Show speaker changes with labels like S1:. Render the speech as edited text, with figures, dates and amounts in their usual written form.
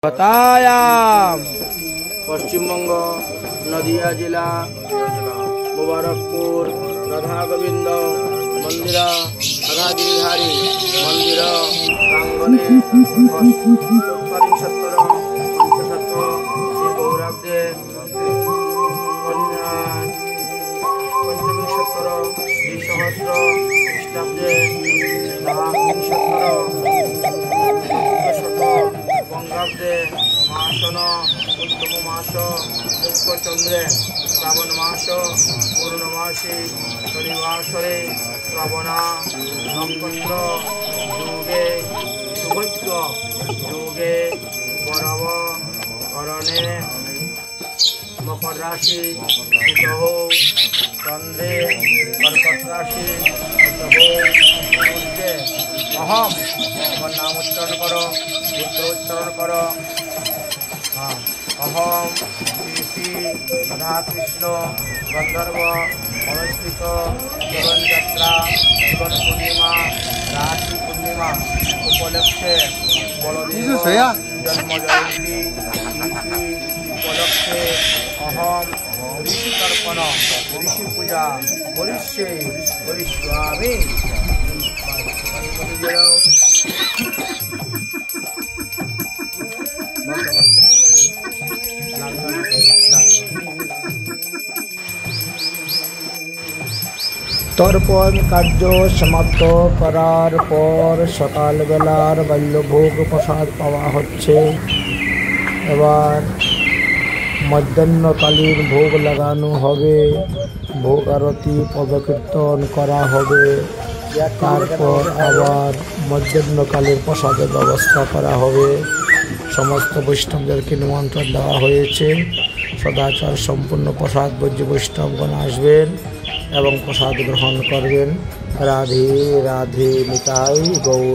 S1: बतायाम पश्चिम बंग नदिया जिला मुबारकपुर राधा गोविंद मंदिर राधा गिरिधारी मंदिर प्रांगणे पंचसत्तर श्री गौराब्दे पंचविंशत्तर द्विसहस्र ख्रीष्टाब्दे बंगाब्दे मासन उत्तम मास शुक्लचंद्रे श्रावण मास पूर्णमासी शनिवासरे श्रावणा नक्षत्र योगे शुभज्ञ योगे बरव करणे मकर राशि शुभ चंद्रे कर्कट राशि शुभ अहम नाम उच्चारण करो रुद्र उच्चारण करो। हाँ अहम श्री राधा कृष्ण गंधर्व अनुष्ठित जीवन यात्रा जीवन पूर्णिमा राशि पूर्णिमा उपलक्षे बलदेव जन्म जयंती उपलक्षे अहम ऋषि तर्पण ऋषि पूजा करिष्यामि।
S2: তর্পণ কার্য সমাপ্ত করার পর সকালবেলার বাল্যভোগ প্রসাদ পাওয়া হচ্ছে। এবার মধ্যাহ্নকালীন ভোগ লাগানো হবে, ভোগ আরতি পদকীর্তন করা হবে, তারপর আবার মধ্যাহ্নকালের প্রসাদের ব্যবস্থা করা হবে। সমস্ত বৈষ্ণবদেরকে নিমন্ত্রণ দেওয়া হয়েছে। সদাচার সম্পূর্ণ প্রসাদ ভোজ্য বৈষ্ণবগণ আসবেন এবং প্রসাদ গ্রহণ করবেন। রাধে রাধে নিতাই গৌর।